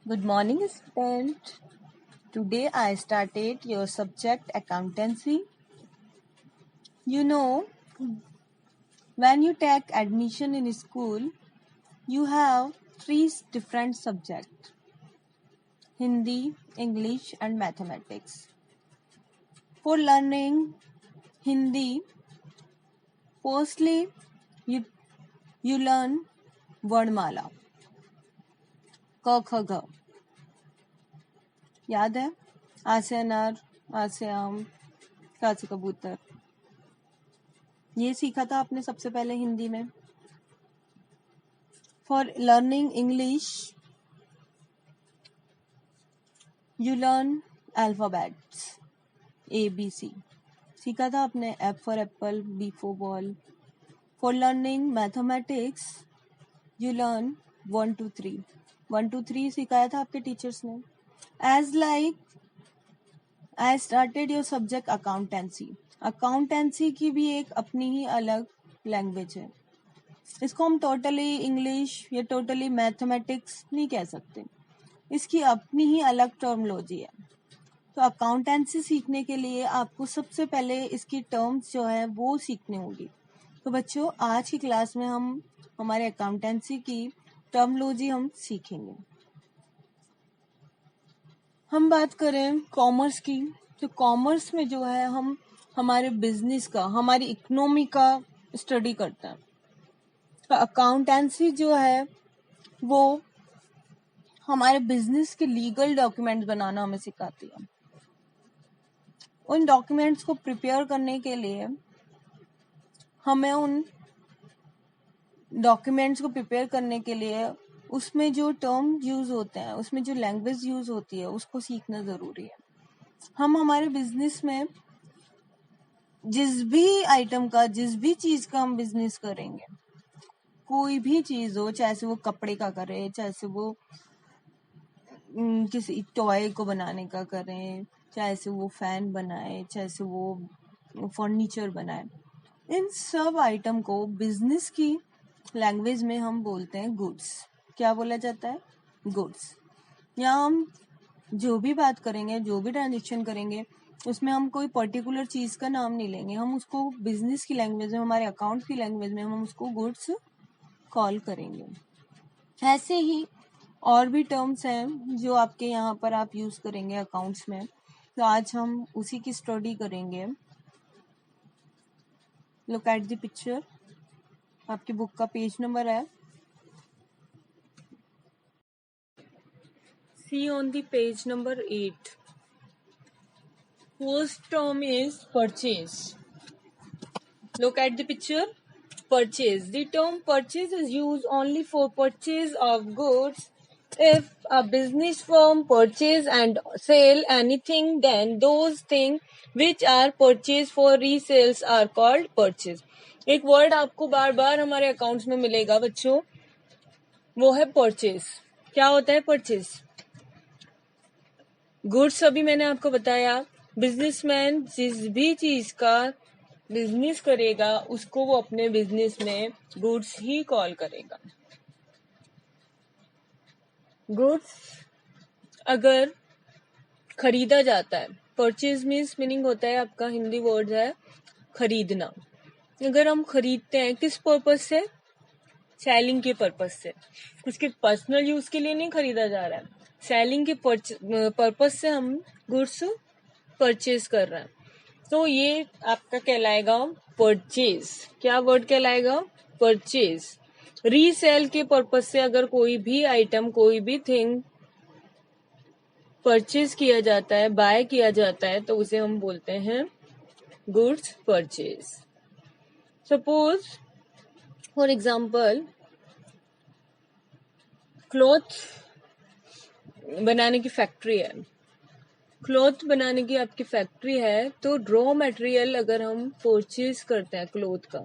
Good morning, student. Today I started your subject accountancy. You know, when you take admission in school, you have three different subjects: Hindi, English, and mathematics. For learning Hindi, firstly, you, you learn वर्णमाला क ख ग. याद है? आ से अनार, आ से आम, का से कबूतर. ये सीखा था आपने सबसे पहले हिंदी में. For learning English, you learn alphabets A, B, C. सीखा था आपने F for apple, B for ball. For learning mathematics, you learn 1, 2, 3. 1, 2, 3 सिखाया था आपके टीचर्स ने. As like I started your subject accountancy. Accountancy की भी एक अपनी ही अलग लैंग्वेज है. इसको हम टोटली इंग्लिश या टोटली मैथमेटिक्स नहीं कह सकते. इसकी अपनी ही अलग टर्मोलॉजी है. तो अकाउंटेंसी सीखने के लिए आपको सबसे पहले इसकी टर्म्स जो है वो सीखनी होगी. तो बच्चों, आज की क्लास में हम हमारे अकाउंटेंसी की टर्मोलॉजी हम सीखेंगे. हम बात करें कॉमर्स की, तो कॉमर्स में जो है हम हमारे बिजनेस का, हमारी इकोनॉमी का स्टडी करते हैं. तो अकाउंटेंसी जो है वो हमारे बिजनेस के लीगल डॉक्यूमेंट्स बनाना हमें सिखाती है. उन डॉक्यूमेंट्स को प्रिपेयर करने के लिए हमें उन डॉक्यूमेंट्स को प्रिपेयर करने के लिए उसमें जो टर्म यूज होते हैं, उसमें जो लैंग्वेज यूज होती है, उसको सीखना जरूरी है. हम हमारे बिजनेस में जिस भी आइटम का, जिस भी चीज का हम बिजनेस करेंगे, कोई भी चीज हो, चाहे से वो कपड़े का करें, चाहे से वो किसी टॉय को बनाने का करें, चाहे से वो फैन बनाए, चाहे से वो फर्नीचर बनाए, इन सब आइटम को बिजनेस की लैंग्वेज में हम बोलते हैं गुड्स. क्या बोला जाता है? गुड्स. यहाँ हम जो भी बात करेंगे, जो भी ट्रांजेक्शन करेंगे, उसमें हम कोई पर्टिकुलर चीज का नाम नहीं लेंगे. हम उसको बिजनेस की लैंग्वेज में, हमारे अकाउंट की लैंग्वेज में हम उसको गुड्स कॉल करेंगे. ऐसे ही और भी टर्म्स हैं जो आपके यहाँ पर आप यूज करेंगे अकाउंट्स में. तो आज हम उसी की स्टडी करेंगे. Look at the picture. आपकी बुक का पेज नंबर है. See on the page number 8. First term is purchase. Look at the picture. Purchase. The term purchase is used only for purchase of goods. If a business firm purchase and sell anything, then those things which are purchased for resales are called purchase. एक word आपको बार बार हमारे accounts में मिलेगा बच्चों, वो है purchase. क्या होता है परचेज? गुड्स. अभी मैंने आपको बताया, बिजनेसमैन जिस भी चीज का बिजनेस करेगा उसको वो अपने बिजनेस में गुड्स ही कॉल करेगा. गुड्स अगर खरीदा जाता है, परचेज मीनिंग होता है आपका, हिंदी वर्ड है खरीदना. अगर हम खरीदते हैं किस पर्पस से? सेलिंग के पर्पस से. उसके पर्सनल यूज के लिए नहीं खरीदा जा रहा है, सेलिंग के पर्पस से हम गुड्स परचेज कर रहे हैं. तो ये आपका कहलाएगा परचेज. क्या वर्ड कहलाएगा? परचेज. रीसेल के पर्पस से अगर कोई भी आइटम, कोई भी थिंग परचेज किया जाता है, बाय किया जाता है, तो उसे हम बोलते हैं goods purchase. Suppose for example, cloth बनाने की फैक्ट्री है. क्लॉथ बनाने की आपकी फैक्ट्री है, तो रॉ मटेरियल अगर हम परचेज करते हैं क्लॉथ का,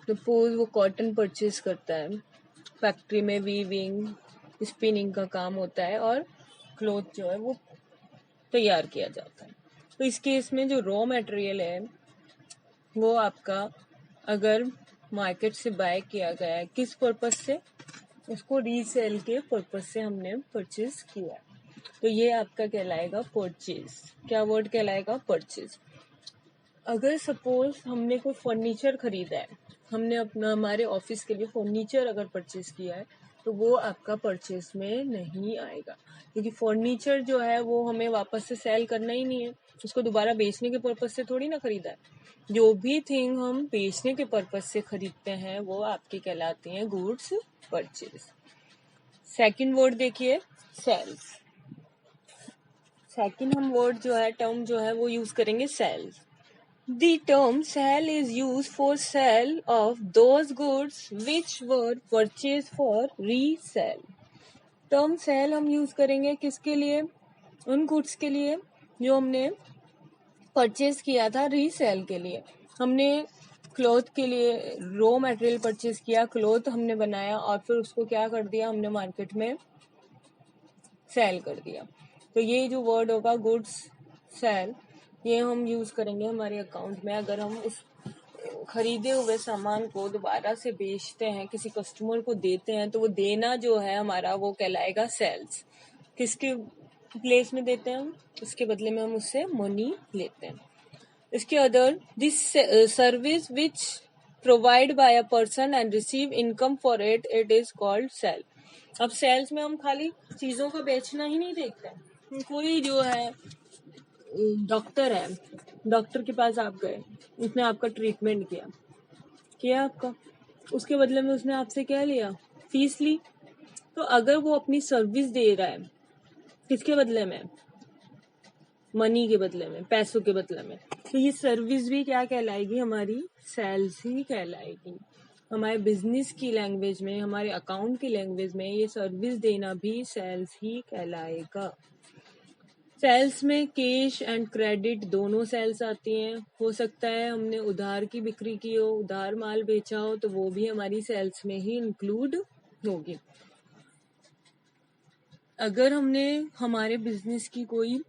तो सपोज वो कॉटन परचेज करता है, फैक्ट्री में वीविंग, स्पिनिंग का काम होता है और क्लॉथ जो है वो तैयार किया जाता है. तो इस केस में जो रॉ मटेरियल है वो आपका अगर मार्केट से बाय किया गया है, किस पर्पस से? उसको रीसेल के पर्पज से हमने परचेज किया है, तो ये आपका कहलाएगा परचेज। क्या वर्ड कहलाएगा? परचेज। अगर सपोज हमने कोई फर्नीचर खरीदा है, हमने अपना हमारे ऑफिस के लिए फर्नीचर अगर परचेज किया है, तो वो आपका परचेज में नहीं आएगा, क्योंकि फर्नीचर जो है वो हमें वापस से सेल करना ही नहीं है, उसको दोबारा बेचने के पर्पज से थोड़ी ना खरीदा है। जो भी थिंग हम बेचने के पर्पज से खरीदते हैं वो आपकी कहलाती हैं गुड्स परचेज। सेकंड वर्ड देखिए, सेल्स। सेकंड हम वर्ड जो है, टर्म जो है वो यूज करेंगे sales. The term sell is used for sale of those goods which were purchased for resale. Term sale हम यूज करेंगे किसके लिए? उन गुड्स के लिए जो हमने परचेज किया था रीसेल के लिए। हमने क्लॉथ के लिए रॉ मटेरियल परचेज किया, क्लॉथ हमने बनाया और फिर उसको क्या कर दिया, हमने मार्केट में सेल कर दिया। तो ये जो वर्ड होगा गुड्स सेल, ये हम यूज करेंगे हमारे अकाउंट में। अगर हम उस खरीदे हुए सामान को दोबारा से बेचते हैं, किसी कस्टमर को देते हैं, तो वो देना जो है हमारा वो कहलाएगा सेल्स। किसके प्लेस में देते हैं हम? उसके बदले में हम उससे मनी लेते हैं। इसके other, this service which provide by a person and receive income for it is called sale. अब सेल्स में हम खाली चीजों का बेचना ही नहीं देखते हैं। कोई जो है डॉक्टर है, डॉक्टर के पास आप गए, उसने आपका ट्रीटमेंट किया आपका, उसके बदले में उसने आपसे क्या लिया? फीस ली। तो अगर वो अपनी सर्विस दे रहा है, किसके बदले में? मनी के बदले में, पैसों के बदले में, तो ये सर्विस भी क्या कहलाएगी? हमारी सेल्स ही कहलाएगी। हमारे बिजनेस की लैंग्वेज में, हमारे अकाउंट की लैंग्वेज में ये सर्विस देना भी सेल्स ही कहलाएगा। सेल्स में कैश एंड क्रेडिट दोनों सेल्स आती हैं। हो सकता है हमने उधार की बिक्री की हो, उधार माल बेचा हो, तो वो भी हमारी सेल्स में ही इंक्लूड होगी। अगर हमने हमारे बिजनेस की कोई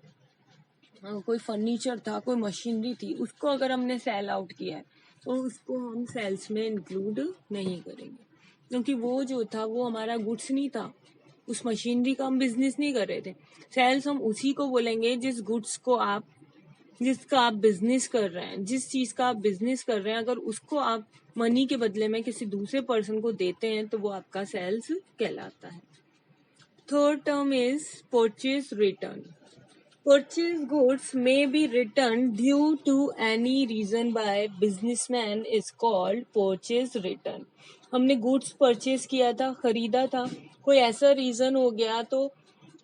फर्नीचर था, कोई मशीनरी थी, उसको अगर हमने सेल आउट किया है, तो उसको हम सेल्स में इंक्लूड नहीं करेंगे, क्योंकि वो जो था वो हमारा गुड्स नहीं था, उस मशीनरी का हम बिजनेस नहीं कर रहे थे। सेल्स हम उसी को बोलेंगे जिस गुड्स को जिसका आप बिजनेस कर रहे हैं, जिस चीज का आप बिजनेस कर रहे हैं, अगर उसको आप मनी के बदले में किसी दूसरे पर्सन को देते हैं, तो वो आपका सेल्स कहलाता है। Third term is purchase return. Purchased goods may be returned due to any reason by businessman is called purchase return. हमने गुड्स परचेज किया था, खरीदा था, कोई ऐसा रीजन हो गया तो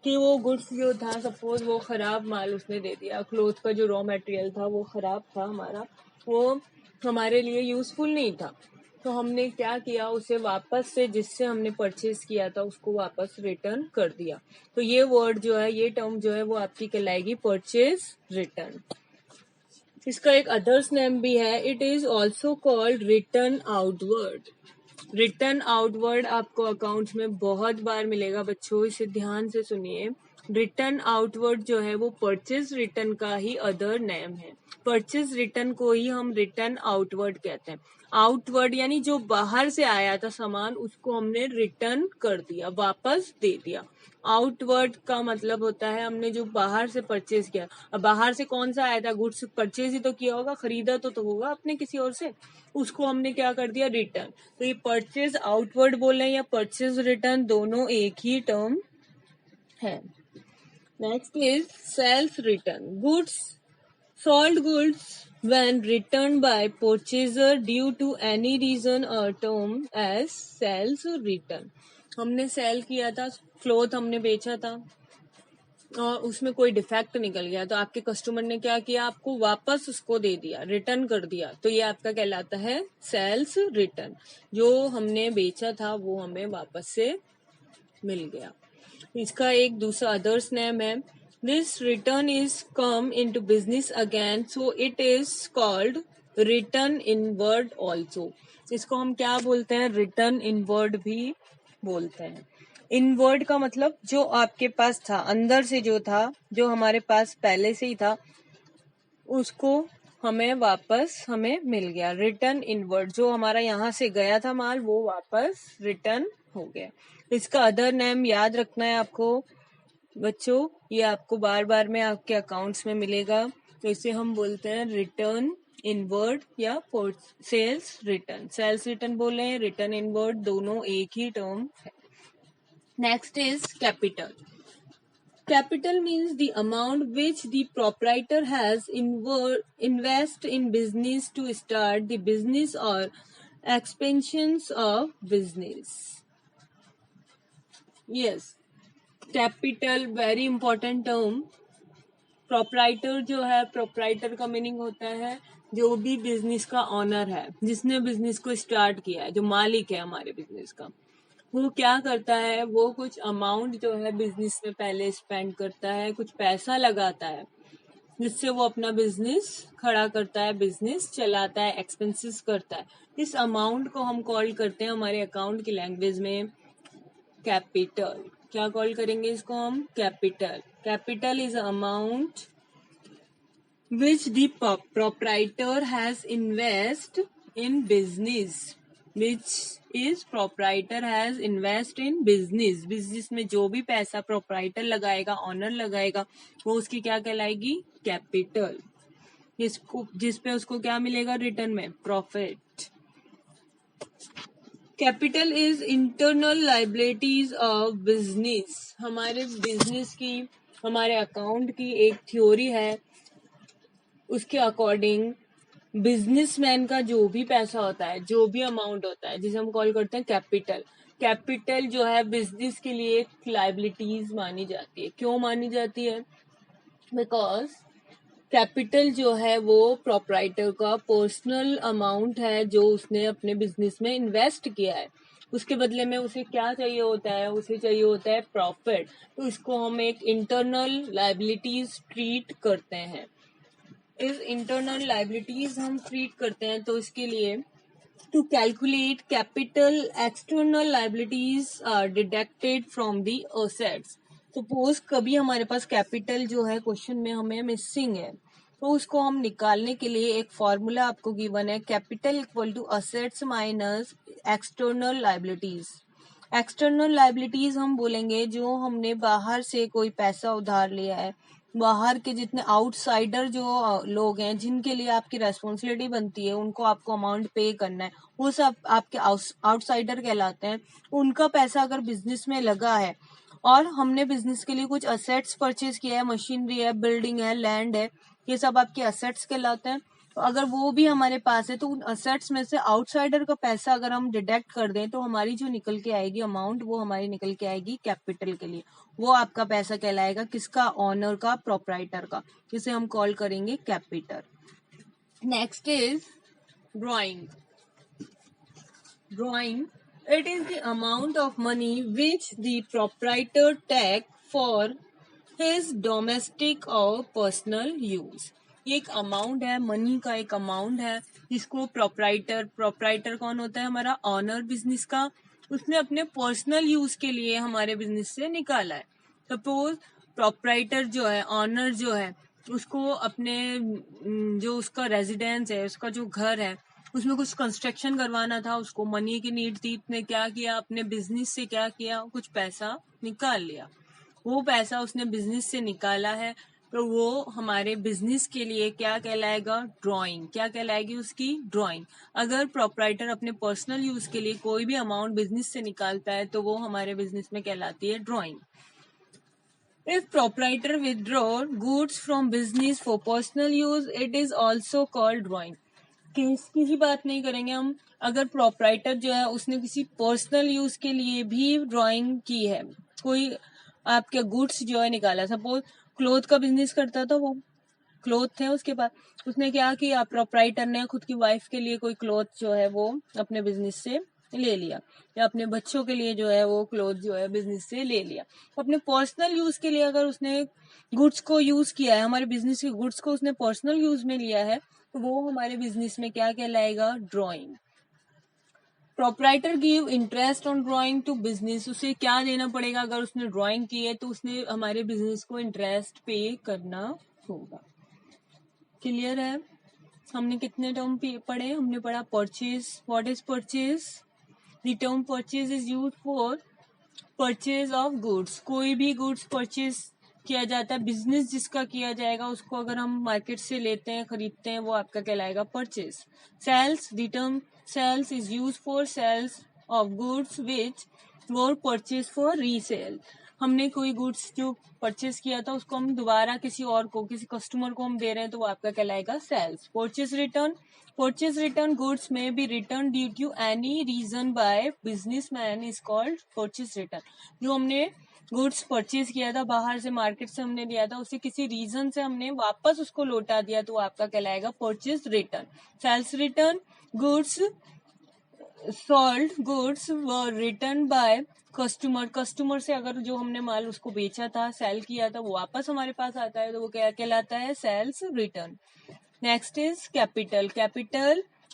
कि वो गुड्स जो था, सपोज वो खराब माल उसने दे दिया, क्लोथ का जो रॉ मटेरियल था वो खराब था हमारा, वो हमारे लिए यूजफुल नहीं था, तो हमने क्या किया, उसे वापस से जिससे हमने परचेज किया था उसको वापस रिटर्न कर दिया। तो ये वर्ड जो है, ये टर्म जो है वो आपकी कहलाएगी परचेज रिटर्न। इसका एक अदर्स नेम भी है, it is also called return outward. Return outward आपको अकाउंट्स में बहुत बार मिलेगा बच्चों, इसे ध्यान से सुनिए। रिटर्न आउटवर्ड जो है वो परचेज रिटर्न का ही अदर नेम है। परचेज रिटर्न को ही हम रिटर्न आउटवर्ड कहते हैं। आउटवर्ड यानी जो बाहर से आया था सामान, उसको हमने रिटर्न कर दिया, वापस दे दिया। आउटवर्ड का मतलब होता है हमने जो बाहर से परचेज किया। अब बाहर से कौन सा आया था? गुड्स परचेज ही तो किया होगा, खरीदा तो होगा आपने किसी और से, उसको हमने क्या कर दिया? रिटर्न। तो ये परचेज आउटवर्ड बोले या परचेज रिटर्न, दोनों एक ही टर्म है। Next is sales return. Goods sold goods when returned by purchaser due to any reason are termed as sales return. हमने सेल किया था, क्लॉथ हमने बेचा था और उसमें कोई डिफेक्ट निकल गया, तो आपके कस्टमर ने क्या किया? आपको वापस उसको दे दिया, रिटर्न कर दिया, तो ये आपका कहलाता है सेल्स रिटर्न। जो हमने बेचा था वो हमें वापस से मिल गया। इसका एक दूसरा अदर्स नेम है, this return is come into business again, so it is called return inward also. इसको हम क्या बोलते हैं? रिटर्न इनवर्ड भी बोलते हैं। इनवर्ड का मतलब जो आपके पास था, अंदर से जो था, जो हमारे पास पहले से ही था, उसको हमें वापस हमें मिल गया। रिटर्न इनवर्ड, जो हमारा यहाँ से गया था माल वो वापस रिटर्न हो गया। इसका अदर नेम याद रखना है आपको बच्चों, ये आपको बार बार में आपके अकाउंट्स में मिलेगा। तो इसे हम बोलते हैं रिटर्न इनवर्ड या सेल्स रिटर्न। सेल्स रिटर्न बोले, रिटर्न इनवर्ड, दोनों एक ही टर्म है। Next is capital. Capital means the amount which the proprietor has invest in business to start the business or expansions of business. Yes, capital very important term. Proprietor जो है, proprietor का meaning होता है जो भी business का honour है, जिसने बिजनेस को स्टार्ट किया है, जो मालिक है हमारे बिजनेस का, वो क्या करता है, वो कुछ अमाउंट जो है बिजनेस में पहले स्पेंड करता है, कुछ पैसा लगाता है, जिससे वो अपना बिजनेस खड़ा करता है, बिजनेस चलाता है, एक्सपेंसेस करता है। इस अमाउंट को हम कॉल करते हैं हमारे अकाउंट की लैंग्वेज में कैपिटल। क्या कॉल करेंगे इसको हम? Capital. Capital is amount which the proprietor has invest in business, which is proprietor has invest in business। Business में जो भी पैसा प्रोप्राइटर लगाएगा, ऑनर लगाएगा, वो उसकी क्या कहलाएगी? कैपिटल। जिस पे उसको क्या मिलेगा रिटर्न में? Profit. Capital is internal liabilities of business. हमारे बिजनेस की, हमारे अकाउंट की एक थ्योरी है, उसके अकॉर्डिंग बिजनेसमैन का जो भी पैसा होता है, जो भी अमाउंट होता है, जिसे हम कॉल करते हैं कैपिटल, कैपिटल जो है बिजनेस के लिए एक लाइबिलिटीज मानी जाती है। क्यों मानी जाती है? बिकॉज कैपिटल जो है वो प्रोप्राइटर का पर्सनल अमाउंट है जो उसने अपने बिजनेस में इन्वेस्ट किया है। उसके बदले में उसे क्या चाहिए होता है? उसे चाहिए होता है प्रॉफिट। तो इसको हम एक इंटरनल लाइबिलिटीज ट्रीट करते हैं। इस इंटरनल लाइबिलिटीज हम ट्रीट करते हैं। तो इसके लिए to calculate capital, external liabilities are deducted from the assets. Suppose कभी हमारे पास कैपिटल जो है क्वेश्चन में हमें मिसिंग है, तो उसको हम निकालने के लिए एक फॉर्मूला आपको गिवन है, capital equal to assets minus external liabilities. External liabilities हम बोलेंगे जो हमने बाहर से कोई पैसा उधार लिया है, बाहर के जितने आउटसाइडर जो लोग हैं जिनके लिए आपकी रेस्पॉन्सिबिलिटी बनती है, उनको आपको अमाउंट पे करना है, वो सब आपके आउटसाइडर कहलाते हैं। उनका पैसा अगर बिजनेस में लगा है और हमने बिजनेस के लिए कुछ असेट्स परचेज किया है, मशीनरी है, बिल्डिंग है, लैंड है, ये सब आपके असेट्स कहलाते हैं। तो अगर वो भी हमारे पास है तो उन असेट्स में से आउटसाइडर का पैसा अगर हम डिडक्ट कर दें तो हमारी जो निकल के आएगी अमाउंट, वो हमारी निकल के आएगी कैपिटल के लिए। वो आपका पैसा कहलाएगा किसका? ऑनर का, प्रोप्राइटर का, जिसे हम कॉल करेंगे capital. Next is drawing. Drawing, it is the amount of money which the proprietor take for his domestic or personal use। ये एक अमाउंट है, मनी का एक अमाउंट है जिसको प्रोप्राइटर कौन होता है? हमारा ऑनर बिजनेस का, उसने अपने पर्सनल यूज के लिए हमारे बिजनेस से निकाला है। सपोज प्रोप्राइटर जो है, ऑनर जो है, उसको अपने जो उसका रेजिडेंस है, उसका जो घर है, उसमें कुछ कंस्ट्रक्शन करवाना था, उसको मनी की नीड थी। उसने क्या किया? अपने बिजनेस से क्या किया? कुछ पैसा निकाल लिया। वो पैसा उसने बिजनेस से निकाला है, तो वो हमारे बिजनेस के लिए क्या कहलाएगा? ड्राइंग। क्या कहलाएगी उसकी? ड्राइंग। अगर प्रोप्राइटर अपने पर्सनल यूज के लिए कोई भी अमाउंट बिजनेस से निकालता है तो वो हमारे बिजनेस में कहलाती है drawing. If proprietor withdraw goods from business for personal use, it is also called drawing। किसी की बात नहीं करेंगे हम, अगर प्रोप्राइटर जो है उसने किसी पर्सनल यूज के लिए भी ड्राइंग की है, कोई आपके गुड्स जो है निकाला, सपोज क्लोथ का बिजनेस करता था, वो क्लोथ थे उसके पास, उसने क्या किया? प्रोप्राइटर ने खुद की वाइफ के लिए कोई क्लोथ जो है वो अपने बिजनेस से ले लिया, या अपने बच्चों के लिए जो है वो क्लोथ जो है बिजनेस से ले लिया। अपने पर्सनल यूज के लिए अगर उसने गुड्स को यूज किया है, हमारे बिजनेस के गुड्स को उसने पर्सनल यूज में लिया है, तो वो हमारे बिजनेस में क्या कहलाएगा? Drawing. Proprietor give interest on drawing to business. उसे क्या देना पड़ेगा? अगर उसने ड्राइंग की है तो उसने हमारे बिजनेस को इंटरेस्ट पे करना होगा। क्लियर है? हमने कितने टर्म पढ़े? हमने पढ़ा purchase. What is purchase? The term purchase is used for purchase of goods, कोई भी गुड्स परचेज किया जाता है, बिजनेस जिसका किया जाएगा उसको अगर हम मार्केट से लेते हैं, खरीदते हैं, वो आपका कहलाएगा purchase. Sales, the term sales is use for sales of goods which were purchase for resale. हमने कोई गुड्स जो परचेज किया था उसको हम दोबारा किसी और को, किसी कस्टमर को हम दे रहे हैं, तो वो आपका कहलाएगा sales. Purchase return, purchase return goods may be returned due to any reason by businessman is called purchase return. जो हमने गुड्स परचेज किया था, बाहर से मार्केट से हमने लिया था, उसे किसी रीजन से हमने वापस उसको लौटा दिया, तो आपका कहलाएगा purchase return. Sales return, goods sold goods were return by customer, customer से अगर जो हमने माल उसको बेचा था, सेल किया था, वो वापस हमारे पास आता है, तो वो क्या कहलाता है, sales return. Next is capital.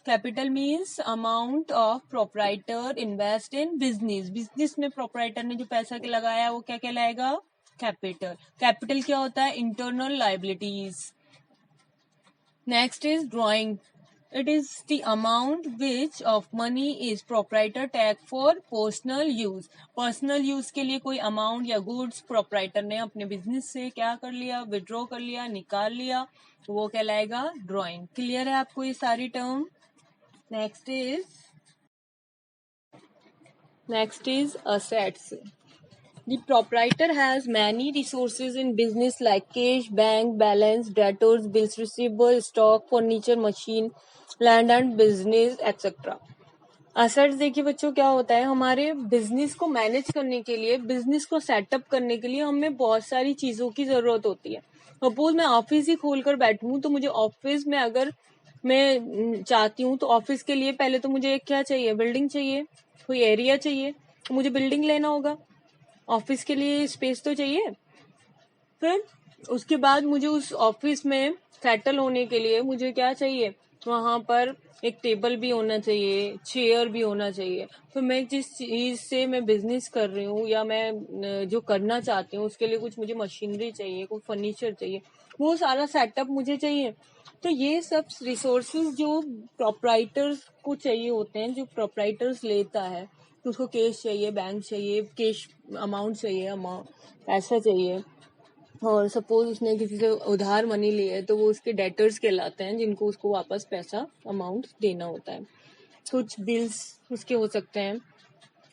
Capital means amount of proprietor invest in business. Business में proprietor ने जो पैसा के लगाया वो क्या कहलाएगा, capital. Capital क्या होता है, internal liabilities. Next is drawing. It is the amount which of money is proprietor take for personal use. Personal use के लिए कोई amount या goods proprietor ने अपने business से क्या कर लिया, withdraw कर लिया, निकाल लिया, तो वो कहलाएगा drawing. Clear है आपको ये सारी term? Next is assets. The proprietor has many resources in business like cash, bank balance, debtors, bills receivable, stock, furniture, machine, land and business, etc. Assets देखिए बच्चों क्या होता है, हमारे बिजनेस को मैनेज करने के लिए, बिजनेस को सेटअप करने के लिए हमें बहुत सारी चीजों की जरूरत होती है. सपोज मैं ऑफिस ही खोलकर बैठूं, तो मुझे ऑफिस में अगर मैं चाहती हूँ तो ऑफिस के लिए पहले तो मुझे क्या चाहिए, बिल्डिंग चाहिए, कोई एरिया चाहिए, तो मुझे बिल्डिंग लेना होगा. ऑफिस के लिए स्पेस तो चाहिए. फिर उसके बाद मुझे उस ऑफिस में सेटल होने के लिए मुझे क्या चाहिए, वहां पर एक टेबल भी होना चाहिए, चेयर भी होना चाहिए. तो मैं जिस चीज से मैं बिजनेस कर रही हूँ या मैं जो करना चाहती हूँ उसके लिए कुछ मुझे मशीनरी चाहिए, कोई फर्नीचर चाहिए, वो सारा सेटअप मुझे चाहिए. तो ये सब रिसोर्सेज जो प्रोप्राइटर्स को चाहिए होते हैं, जो प्रोप्राइटर्स लेता है, तो उसको कैश चाहिए, बैंक चाहिए, कैश अमाउंट चाहिए, अमाउंट पैसा चाहिए. और सपोज उसने किसी से उधार मनी ली है तो वो उसके डेटर्स कहलाते हैं, जिनको उसको वापस पैसा अमाउंट देना होता है. कुछ बिल्स उसके हो सकते हैं,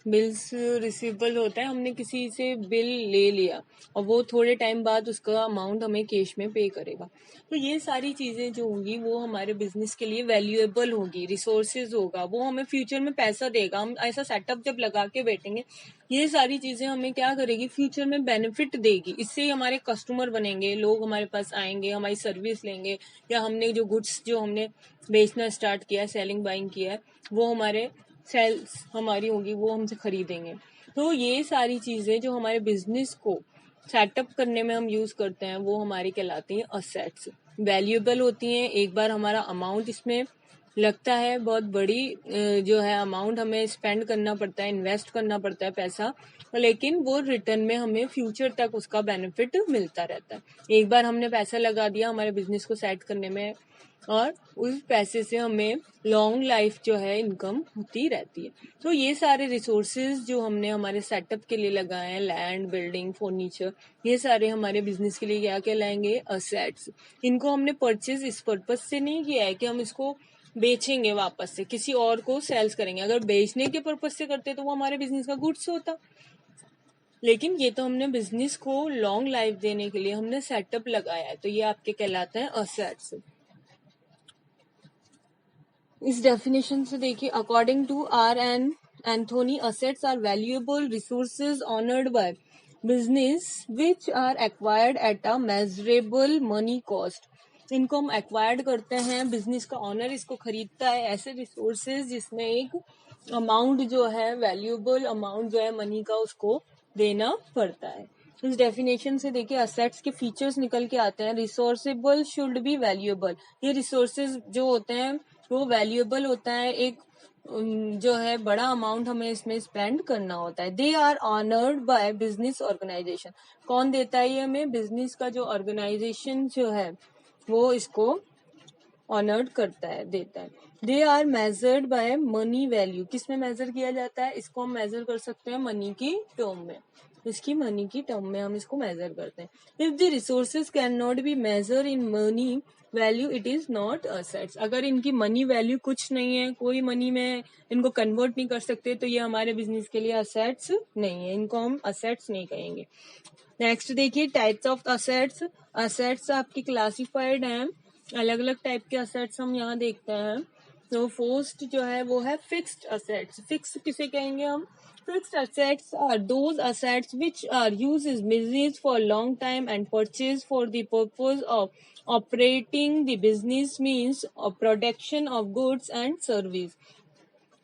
बिल्स रिसीवेबल होता है, हमने किसी से बिल ले लिया और वो थोड़े टाइम बाद उसका अमाउंट हमें कैश में पे करेगा. तो ये सारी चीजें जो होंगी वो हमारे बिजनेस के लिए वैल्यूएबल होगी, रिसोर्सेज होगा, वो हमें फ्यूचर में पैसा देगा. हम ऐसा सेटअप जब लगा के बैठेंगे, ये सारी चीजें हमें क्या करेगी, फ्यूचर में बेनिफिट देगी. इससे हमारे कस्टमर बनेंगे, लोग हमारे पास आएंगे, हमारी सर्विस लेंगे, या हमने जो गुड्स जो हमने बेचना स्टार्ट किया है, सेलिंग बाइंग किया है, वो हमारे सेल्स हमारी होगी, वो हमसे खरीदेंगे. तो ये सारी चीजें जो हमारे बिजनेस को सेटअप करने में हम यूज करते हैं वो हमारी कहलाती हैं असेट्स. वैल्यूएबल होती हैं. एक बार हमारा अमाउंट इसमें लगता है, बहुत बड़ी जो है अमाउंट हमें स्पेंड करना पड़ता है, इन्वेस्ट करना पड़ता है पैसा, लेकिन वो रिटर्न में हमें फ्यूचर तक उसका बेनिफिट मिलता रहता है. एक बार हमने पैसा लगा दिया हमारे बिजनेस को सेट करने में, और उस पैसे से हमें लॉन्ग लाइफ जो है इनकम होती रहती है. तो ये सारे रिसोर्सेज जो हमने हमारे सेटअप के लिए लगाए हैं, लैंड, बिल्डिंग, फर्नीचर, ये सारे हमारे बिजनेस के लिए क्या कहलाएंगे, असेट्स. इनको हमने परचेज इस पर्पज से नहीं किया है कि हम इसको बेचेंगे, वापस से किसी और को सेल्स करेंगे. अगर बेचने के पर्पज से करते तो वो हमारे बिजनेस का गुड्स होता, लेकिन ये तो हमने बिजनेस को लॉन्ग लाइफ देने के लिए हमने सेटअप लगाया है, तो ये आपके कहलाते हैं असेट्स. इस डेफिनेशन से देखिए, according to R N Anthony, assets are valuable resources owned by business which are acquired at a measurable money cost. इनको हम एक्वायर्ड करते हैं, बिजनेस का ऑनर इसको खरीदता है, ऐसे रिसोर्सेज जिसमें एक अमाउंट जो है, वैल्यूएबल अमाउंट जो है मनी का, उसको देना पड़ता है. इस डेफिनेशन से देखिए असेट्स के फीचर्स निकल के आते हैं. रिसोर्सेबल शुड बी वैल्यूएबल. ये रिसोर्सेज जो होते हैं वो वैल्यूएबल होता है, एक जो है बड़ा अमाउंट हमें इसमें स्पेंड करना होता है. They are owned by business organisation. कौन देता है ये हमें, बिजनेस का जो ऑर्गेनाइजेशन जो है वो इसको ऑनर्ड करता है, देता है। They are measured by money value, किस में मेजर किया जाता है, इसको हम मेजर कर सकते हैं मनी की टर्म में, इसकी मनी की टर्म में हम इसको मेजर करते हैं। If the resources can not be measure in money value it is not assets, अगर इनकी मनी वैल्यू कुछ नहीं है, कोई मनी में इनको कन्वर्ट नहीं कर सकते, तो ये हमारे बिजनेस के लिए असेट्स नहीं है, इनको हम असेट्स नहीं कहेंगे। नेक्स्ट देखिए टाइप्स ऑफ असेट्स। असेट्स आपकी क्लासिफाइड हैं, अलग अलग टाइप के असेट्स हम यहाँ देखते हैं। तो फर्स्ट जो है वो है फिक्स्ड असेट्स। फिक्स किसे कहेंगे हम, fixed assets are those assets which are used in business for long time and purchase for the purpose of operating the business means of production of goods and service.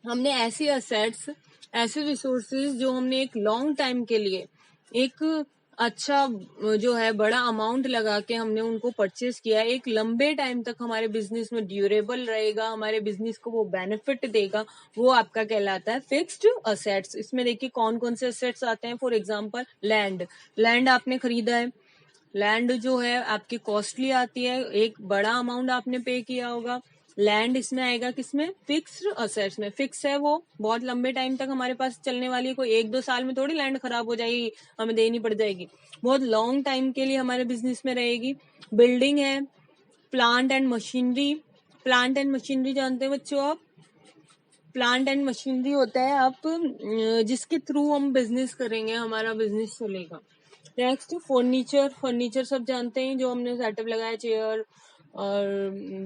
हमने ऐसे assets, ऐसे resources जो हमने एक long time के लिए एक अच्छा जो है बड़ा अमाउंट लगा के हमने उनको परचेज किया, एक लंबे टाइम तक हमारे बिजनेस में ड्यूरेबल रहेगा, हमारे बिजनेस को वो बेनिफिट देगा, वो आपका कहलाता है फिक्स्ड असेट्स। इसमें देखिए कौन कौन से असेट्स आते हैं। फॉर एग्जांपल लैंड, लैंड आपने खरीदा है, लैंड जो है आपकी कॉस्टली आती है, एक बड़ा अमाउंट आपने पे किया होगा, लैंड इसमें आएगा किसमें, फिक्स्ड असेट्स में। फिक्स है, वो बहुत लंबे टाइम तक हमारे पास चलने वाली है, कोई 1-2 साल में थोड़ी लैंड खराब हो जाएगी, हमें देनी पड़ जाएगी, बहुत लॉन्ग टाइम के लिए हमारे बिजनेस में रहेगी। बिल्डिंग है, plant and machinery, plant and machinery जानते हैं बच्चों आप, प्लांट एंड मशीनरी होता है आप जिसके थ्रू हम बिजनेस करेंगे, हमारा बिजनेस चलेगा। नेक्स्ट फर्नीचर, फर्नीचर सब जानते हैं, जो हमने सेटअप लगाया, चेयर और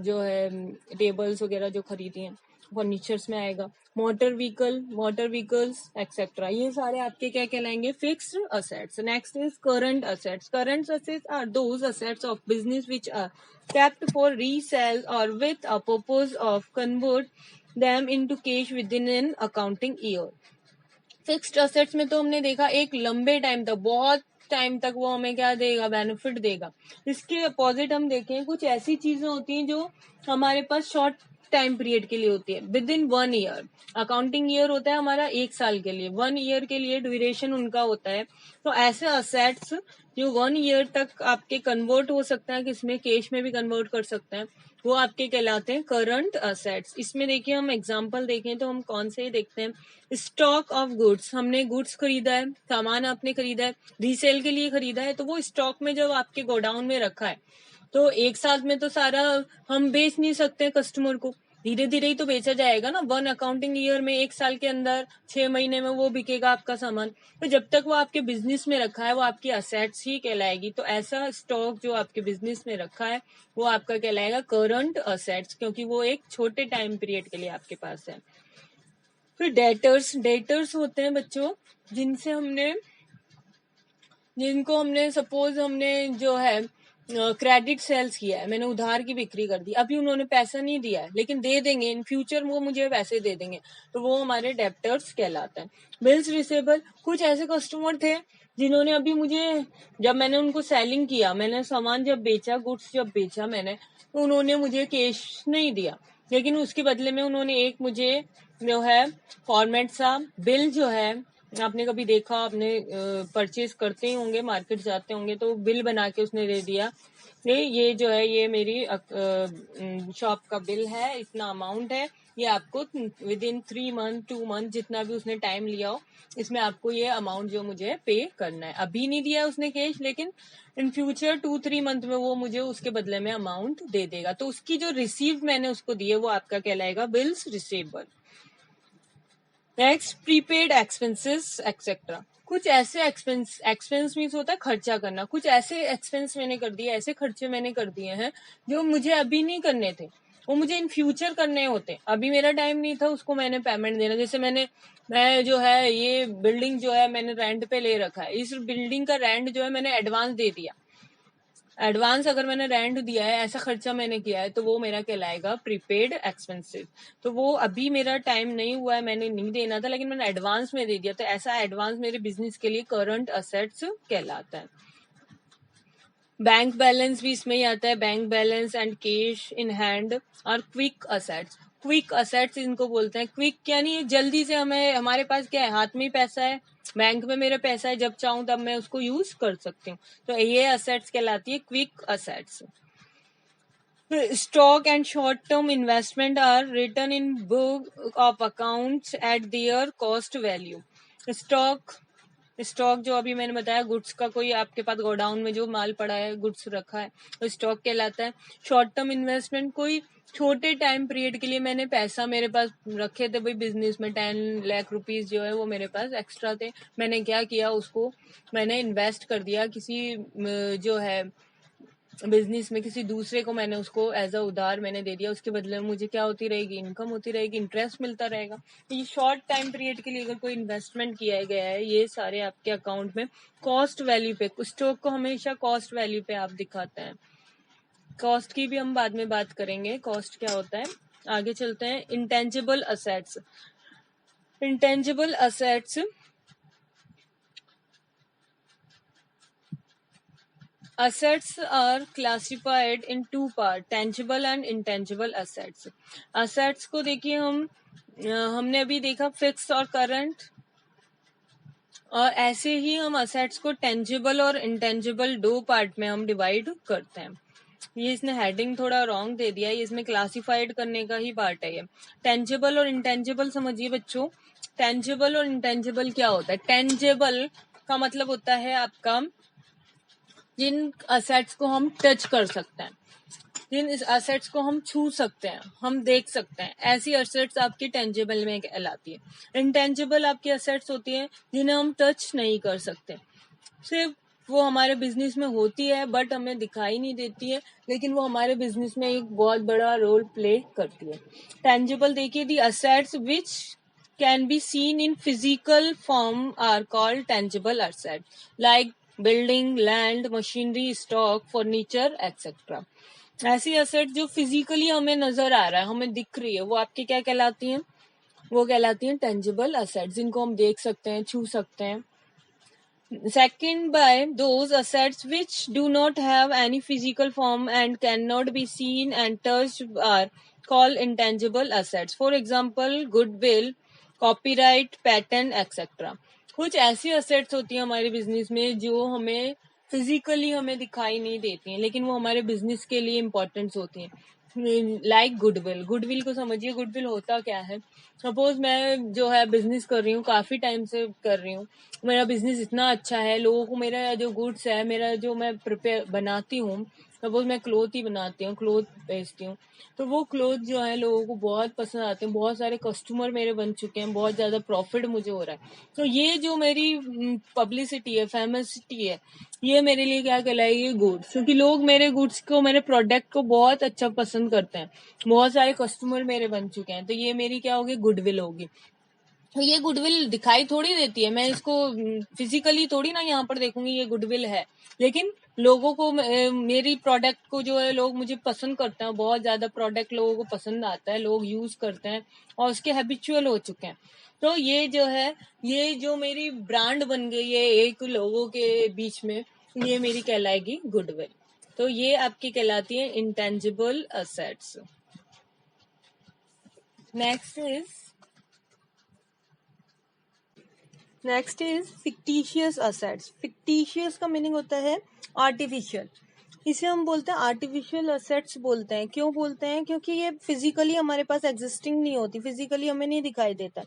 जो है टेबल्स वगैरह जो खरीदी हैं, फर्नीचर्स में आएगा। Motor vehicle, motor vehicles etcetera, ये सारे आपके क्या कहलाएंगे, fixed assets. Next is current assets. Current assets are those assets of business which are kept for resale or with a purpose of convert them into cash within an accounting year। Fixed assets में तो हमने देखा एक लंबे time तक, बहुत time तक वो हमें क्या देगा, बेनिफिट देगा। इसके अपोजिट हम देखें, कुछ ऐसी चीजें होती हैं जो हमारे पास शॉर्ट टाइम पीरियड के लिए होती है, with in 1 year. Accounting year होता है हमारा 1 साल के लिए, 1 ईयर के लिए ड्यूरेशन उनका होता है। तो ऐसे असेट्स जो 1 ईयर तक आपके कन्वर्ट हो सकते हैं, किसमें, कैश में भी कन्वर्ट कर सकते हैं, वो आपके कहलाते हैं करंट असेट्स। इसमें देखिए हम एग्जांपल देखें तो हम कौन से देखते हैं। स्टॉक ऑफ गुड्स, हमने गुड्स खरीदा है, सामान आपने खरीदा है, रीसेल के लिए खरीदा है, तो वो स्टॉक में जब आपके गोडाउन में रखा है, तो एक साथ में तो सारा हम बेच नहीं सकते कस्टमर को, धीरे धीरे ही तो बेचा जाएगा ना। 1 अकाउंटिंग ईयर में, 1 साल के अंदर 6 महीने में वो बिकेगा आपका सामान। तो जब तक वो आपके बिजनेस में रखा है वो आपकी असेट्स ही कहलाएगी। तो ऐसा स्टॉक जो आपके बिजनेस में रखा है वो आपका कहलाएगा करंट असेट्स, क्योंकि वो एक छोटे टाइम पीरियड के लिए आपके पास है। फिर डेटर्स, डेटर्स होते हैं बच्चों जिनको हमने सपोज हमने जो है क्रेडिट सेल्स किया है, मैंने उधार की बिक्री कर दी, अभी उन्होंने पैसा नहीं दिया है लेकिन दे देंगे, इन फ्यूचर वो मुझे पैसे दे देंगे, तो वो हमारे डेप्टर्स कहलाते हैं। बिल्स रिसेबल, कुछ ऐसे कस्टमर थे जिन्होंने अभी मुझे, जब मैंने उनको सेलिंग किया, मैंने सामान जब बेचा, गुड्स जब बेचा मैंने, तो उन्होंने मुझे कैश नहीं दिया, लेकिन उसके बदले में उन्होंने एक मुझे जो है फॉर्मेट सा बिल, जो है आपने कभी देखा, आपने परचेज करते ही होंगे, मार्केट जाते होंगे, तो बिल बना के उसने दे दिया, ये जो है ये मेरी शॉप का बिल है, इतना अमाउंट है, ये आपको विद इन 3 मंथ 2 मंथ जितना भी उसने टाइम लिया हो, इसमें आपको ये अमाउंट जो मुझे पे करना है। अभी नहीं दिया उसने कैश, लेकिन इन फ्यूचर 2-3 मंथ में वो मुझे उसके बदले में अमाउंट दे देगा, तो उसकी जो रिसीव मैंने उसको दी है वो आपका कहलाएगा bills receivable. Next prepaid expenses etcetera, कुछ ऐसे एक्सपेंस मीन्स होता है खर्चा करना, कुछ ऐसे एक्सपेंस मैंने कर दिए, ऐसे खर्चे मैंने कर दिए हैं जो मुझे अभी नहीं करने थे, वो मुझे इन फ्यूचर करने होते, अभी मेरा टाइम नहीं था उसको मैंने पेमेंट देना। जैसे मैं जो है ये बिल्डिंग जो है मैंने रेंट पे ले रखा है, इस बिल्डिंग का रेंट जो है मैंने एडवांस दे दिया, एडवांस अगर मैंने रेंट दिया है, ऐसा खर्चा मैंने किया है, तो वो मेरा कहलाएगा प्रीपेड एक्सपेंसिव। तो वो अभी मेरा टाइम नहीं हुआ है, मैंने नहीं देना था, लेकिन मैंने एडवांस में दे दिया, तो ऐसा एडवांस मेरे बिजनेस के लिए करंट असेट्स कहलाता है। बैंक बैलेंस भी इसमें ही आता है, bank balance and cash in hand और क्विक असेट्स। क्विक असेट्स इनको बोलते हैं, क्विक यानी जल्दी से, हमें हमारे पास क्या है, हाथ में ही पैसा है, बैंक में मेरा पैसा है, जब चाहूं तब मैं उसको यूज कर सकती हूँ, तो ये असेट्स कहलाती है quick assets. Stock and short-term investment are written in book of accounts at their cost value. Stock stock जो अभी मैंने बताया, गुड्स का कोई आपके पास गोडाउन में जो माल पड़ा है, गुड्स रखा है, वो स्टॉक कहलाता है. शॉर्ट टर्म इन्वेस्टमेंट कोई छोटे टाइम पीरियड के लिए मैंने पैसा मेरे पास रखे थे भाई बिजनेस में, 10 लाख रुपीज जो है वो मेरे पास एक्स्ट्रा थे, मैंने क्या किया, उसको मैंने इन्वेस्ट कर दिया किसी जो है बिजनेस में, किसी दूसरे को मैंने उसको एज अ उधार मैंने दे दिया, उसके बदले में मुझे क्या होती रहेगी, इनकम होती रहेगी, इंटरेस्ट मिलता रहेगा. तो ये शॉर्ट टाइम पीरियड के लिए अगर कोई इन्वेस्टमेंट किया गया है, ये सारे आपके अकाउंट में कॉस्ट वैल्यू पे, स्टॉक को हमेशा कॉस्ट वैल्यू पे आप दिखाते हैं. कॉस्ट की भी हम बाद में बात करेंगे, कॉस्ट क्या होता है. आगे चलते हैं. Intangible assets. Intangible assets Assets are classified in two parts, tangible and intangible assets. Assets को देखिए हमने अभी देखा फिक्स और करंट, और ऐसे ही हम assets को tangible और intangible दो पार्ट में हम डिवाइड करते हैं. ये इसने हेडिंग थोड़ा रॉन्ग दे दिया है, इसमें क्लासिफाइड करने का ही पार्ट है ये. टेंजिबल और इंटेंजिबल समझिए बच्चों. टेंजिबल और इंटेंजिबल क्या होता है. टेंजिबल का मतलब होता है आपका जिन असेट्स को हम टच कर सकते हैं, जिन इस असेट्स को हम छू सकते हैं, हम देख सकते हैं, ऐसी असेट्स आपकी टेंजिबल में कहलाती है. इंटेंजिबल आपकी असेट्स होती हैं जिन्हें हम टच नहीं कर सकते, सिर्फ वो हमारे बिजनेस में होती है बट हमें दिखाई नहीं देती है, लेकिन वो हमारे बिजनेस में एक बहुत बड़ा रोल प्ले करती है. टेंजिबल देखिए, दी assets which can be seen in physical form are called tangible assets like building, land, machinery, stock, furniture, etc. ऐसी असेट जो फिजिकली हमें नजर आ रहा है, हमें दिख रही है, वो आपकी क्या कहलाती हैं, वो कहलाती हैं टेंजिबल असेट्स, जिनको हम देख सकते हैं, छू सकते हैं. Second, by those assets which do not have any physical form and cannot be seen and touched are called intangible assets. For example, goodwill, copyright, patent, etc. कुछ ऐसी assets होती हैं हमारे बिजनेस में जो हमें फिजिकली हमें दिखाई नहीं देती हैं, लेकिन वो हमारे बिजनेस के लिए इम्पोर्टेंट होती हैं. Like goodwill. गुडविल को समझिए, गुडविल होता क्या है. सपोज मैं जो है बिजनेस कर रही हूँ, काफी टाइम से कर रही हूँ, मेरा बिजनेस इतना अच्छा है, लोगों को मेरा जो गुड्स है, मेरा जो मैं प्रिपेयर बनाती हूँ, सपोज मैं क्लोथ ही बनाती हूँ, क्लोथ बेचती हूँ, तो वो क्लोथ जो है लोगों को बहुत पसंद आते हैं, बहुत सारे कस्टमर मेरे बन चुके हैं, बहुत ज्यादा प्रॉफिट मुझे हो रहा है. तो ये जो मेरी पब्लिसिटी है, फेमसिटी है, ये मेरे लिए क्या कहलाएगी, गुड्स. क्योंकि लोग मेरे गुड्स को, मेरे प्रोडक्ट को बहुत अच्छा पसंद करते हैं, बहुत सारे कस्टमर मेरे बन चुके हैं, तो ये मेरी क्या होगी, गुडविल होगी. तो ये गुडविल दिखाई थोड़ी देती है, मैं इसको फिजिकली थोड़ी ना यहाँ पर देखूंगी ये गुडविल है, लेकिन लोगों को मेरी प्रोडक्ट को जो है लोग मुझे पसंद करते हैं, बहुत ज्यादा प्रोडक्ट लोगों को पसंद आता है, लोग यूज करते हैं और उसके हैबिचुअल हो चुके हैं. तो ये जो है, ये जो मेरी ब्रांड बन गई है एक लोगों के बीच में, ये मेरी कहलाएगी गुडविल. तो ये आपकी कहलाती है intangible assets. Next is fictitious assets. Fictitious का मीनिंग होता है आर्टिफिशियल. इसे हम बोलते हैं आर्टिफिशियल असेट्स बोलते हैं. क्यों बोलते हैं, क्योंकि ये फिजिकली हमारे पास एग्जिस्टिंग नहीं होती, फिजिकली हमें नहीं दिखाई देता.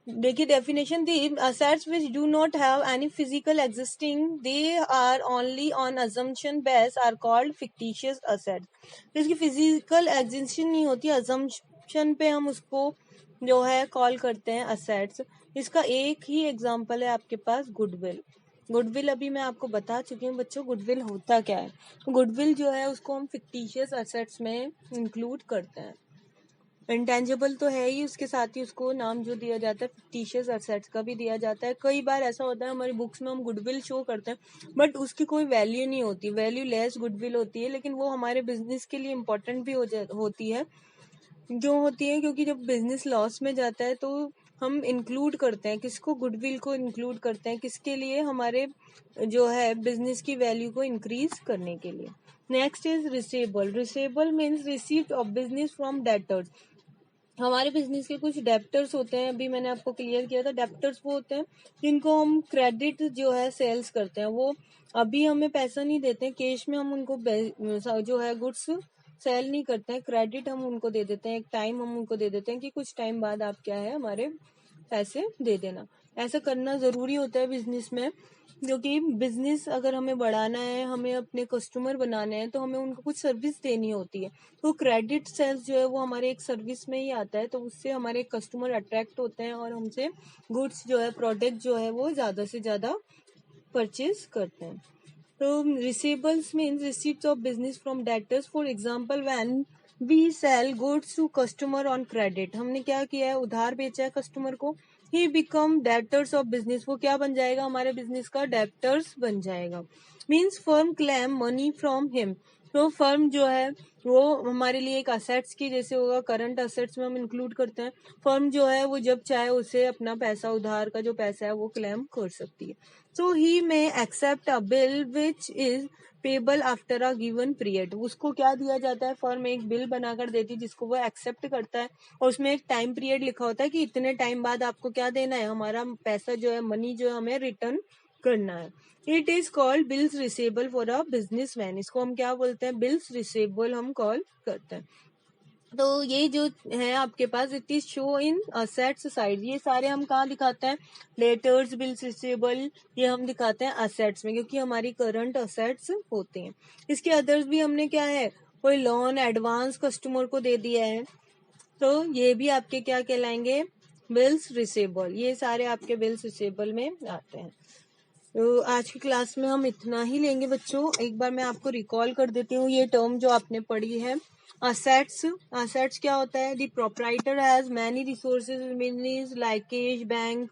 देखिए डेफिनेशन दी, assets which do not have any physical existing, they are only on assumption base, are called fictitious assets. जिसकी फिजिकल एग्जिस्टिंग नहीं होती, अजम्पशन पे हम उसको जो है कॉल करते हैं असेट्स. इसका एक ही एग्जांपल है आपके पास, गुडविल. गुडविल अभी मैं आपको बता चुकी हूँ बच्चों, गुडविल होता क्या है. गुडविल जो है उसको हम फिक्टिशियस असेट्स में इंक्लूड करते हैं. इंटेंजिबल तो है ही, उसके साथ ही उसको नाम जो दिया जाता है फिक्टिशियस असेट्स का भी दिया जाता है. कई बार ऐसा होता है हमारी बुक्स में हम गुडविल शो करते हैं बट उसकी कोई वैल्यू नहीं होती, वैल्यू लेस गुडविल होती है, लेकिन वो हमारे बिजनेस के लिए इम्पोर्टेंट भी होती है. क्यों होती है, क्योंकि जब बिजनेस लॉस में जाता है तो हम इंक्लूड करते हैं किसको, गुडविल को इंक्लूड करते हैं, किसके लिए, हमारे जो है बिजनेस की वैल्यू को इंक्रीज करने के लिए. Next is receivable. Receivable means received of business from debtors. हमारे बिजनेस के कुछ डेप्टर्स होते हैं, अभी मैंने आपको क्लियर किया था. डेप्टर्स वो होते हैं जिनको हम क्रेडिट जो है सेल्स करते हैं, वो अभी हमें पैसा नहीं देते, कैश में हम उनको जो है गुड्स सेल नहीं करते हैं, क्रेडिट हम उनको दे देते हैं, एक टाइम हम उनको दे देते हैं कि कुछ टाइम बाद आप क्या है हमारे पैसे दे देना। ऐसा करना जरूरी होता है बिजनेस में, क्योंकि बिजनेस अगर हमें बढ़ाना है, हमें अपने कस्टमर बनाने हैं, तो हमें उनको कुछ सर्विस देनी होती है। तो क्रेडिट सेल्स जो है वो हमारे एक सर्विस में ही आता है, तो उससे हमारे कस्टमर अट्रैक्ट होते हैं और हमसे गुड्स जो है, प्रोडक्ट जो है वो ज्यादा से ज्यादा परचेज करते हैं। तो receivables means receipts of business from debtors. For example when we sell goods to customer on credit, हमने क्या किया है, उधार बेचा है कस्टमर को, he become debtors of business, वो क्या बन जाएगा, हमारे बिजनेस का डेटर्स बन जाएगा। Means firm claim money from him, तो फर्म जो है वो हमारे लिए एक असेट्स की जैसे होगा, करंट असेट्स में हम इंक्लूड करते हैं। फर्म जो है वो जब चाहे उसे अपना पैसा, उधार का जो पैसा है वो क्लेम कर सकती है। So he may accept a bill which is payable after a given period, उसको क्या दिया जाता है, फर्म एक बिल बनाकर देती है जिसको वो एक्सेप्ट करता है, और उसमें एक टाइम पीरियड लिखा होता है कि इतने टाइम बाद आपको क्या देना है, हमारा पैसा जो है, मनी जो है हमें रिटर्न करना है। It is called bills receivable for a business man, इसको हम क्या बोलते हैं, बिल्स रिसेबल हम कॉल करते हैं। तो ये जो है आपके पास, it is show in assets side, ये सारे हम कहाँ दिखाते हैं, डेटर्स, बिल्स रिसेबल, ये हम दिखाते हैं असेट्स में, क्योंकि हमारी करंट असेट्स होते हैं। इसके अदर्स भी हमने क्या है, कोई लोन एडवांस कस्टमर को दे दिया है, तो ये भी आपके क्या कहलाएंगे, बिल्स रिसेबल, ये सारे आपके बिल्स रिसेबल में आते हैं। तो आज की क्लास में हम इतना ही लेंगे बच्चों। एक बार मैं आपको रिकॉल कर देती हूँ ये टर्म जो आपने पढ़ी है, असेट्स। असेट्स क्या होता है, the proprietor has many resources means like cash, bank,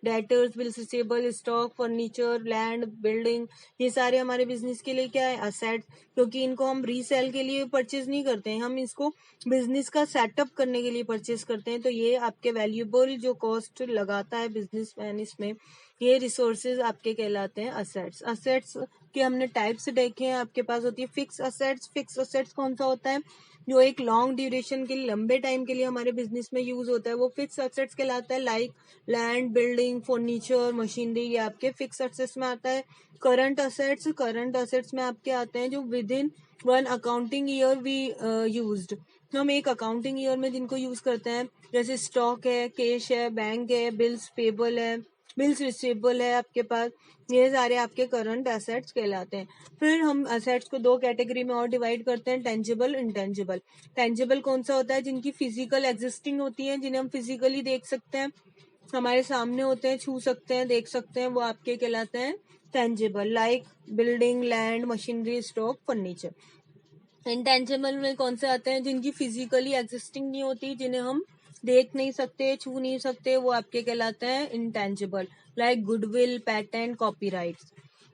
debtors, bills receivable, stock, furniture, land, building, ये सारे हमारे बिजनेस के लिए क्या है, असेट, क्योंकि इनको हम रीसेल के लिए परचेज नहीं करते हैं, हम इसको बिजनेस का सेटअप करने के लिए परचेज करते हैं। तो ये आपके वैल्यूएबल जो कॉस्ट लगाता है बिजनेसमैन, इसमें ये रिसोर्सेज आपके कहलाते हैं असेट्स। असेट्स के हमने टाइप्स देखे हैं, आपके पास होती है फिक्स असेट्स। फिक्स असेट्स कौन सा होता है, जो एक लॉन्ग ड्यूरेशन के लिए, लंबे टाइम के लिए हमारे बिजनेस में यूज होता है, वो फिक्स असेट्स कहलाता है। Like land, building, furniture, machinery, ये आपके फिक्स असेट्स में आता है। करंट असेट्स, करंट असेट्स में आपके आते हैं जो within one accounting year we used, हम एक अकाउंटिंग ईयर में जिनको यूज करते हैं, जैसे स्टॉक है, कैश है, बैंक है, बिल्स पेबल है, बिल्स रिसीवेबल है आपके पास, ये सारे आपके करंट एसेट्स कहलाते हैं। फिर हम एसेट्स को दो कैटेगरी में और डिवाइड करते हैं, टेंजिबल, इंटेंजिबल। टेंजिबल कौन सा होता है, जिनकी फिजिकल एग्जिस्टिंग होती है, जिन्हें हम फिजिकली देख सकते हैं, हमारे सामने होते हैं, छू सकते हैं, देख सकते हैं, वो आपके कहलाते हैं tangible, like building, land, machinery, stock, furniture. Intangible में कौन से आते हैं, जिनकी फिजिकली एग्जिस्टिंग नहीं होती, जिन्हें हम देख नहीं सकते, छू नहीं सकते, वो आपके कहलाते हैं intangible, like goodwill, patent, copyrights.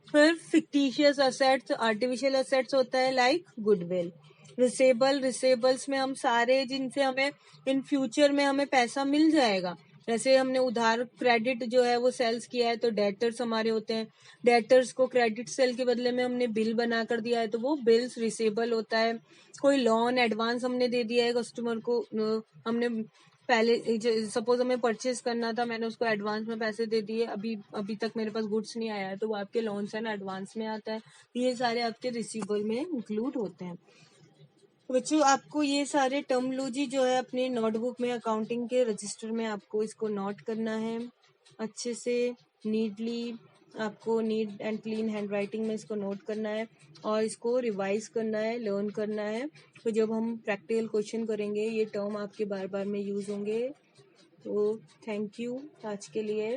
फिर फिक्टिशियस असेट्स, आर्टिफिशियल असेट्स होता है, लाइक गुडविल। रिसेबल, रिसेबल्स में हम सारे जिनसे हमें इन फ्यूचर में हमें पैसा मिल जाएगा, जैसे हमने उधार क्रेडिट जो है वो सेल्स किया है, तो डेटर्स हमारे होते हैं, डेटर्स को क्रेडिट सेल के बदले में हमने बिल बनाकर दिया है, तो वो बिल्स रिसेबल होता है। कोई लोन एडवांस हमने दे दिया है कस्टमर को, हमने पहले सपोज हमें परचेज करना था, मैंने उसको एडवांस में पैसे दे दिए, अभी तक मेरे पास गुड्स नहीं आया है, तो वो आपके लोन्स एंड एडवांस में आता है, ये सारे आपके रिसीवेबल में इंक्लूड होते हैं। बच्चों आपको ये सारे टर्मोलॉजी जो है अपने नोटबुक में, अकाउंटिंग के रजिस्टर में आपको इसको नोट करना है अच्छे से, नीटली, आपको neat and clean hand writing में इसको नोट करना है और इसको रिवाइज करना है, लर्न करना है। तो जब हम प्रैक्टिकल क्वेश्चन करेंगे ये टर्म आपके बार बार में यूज होंगे। तो थैंक यू आज के लिए।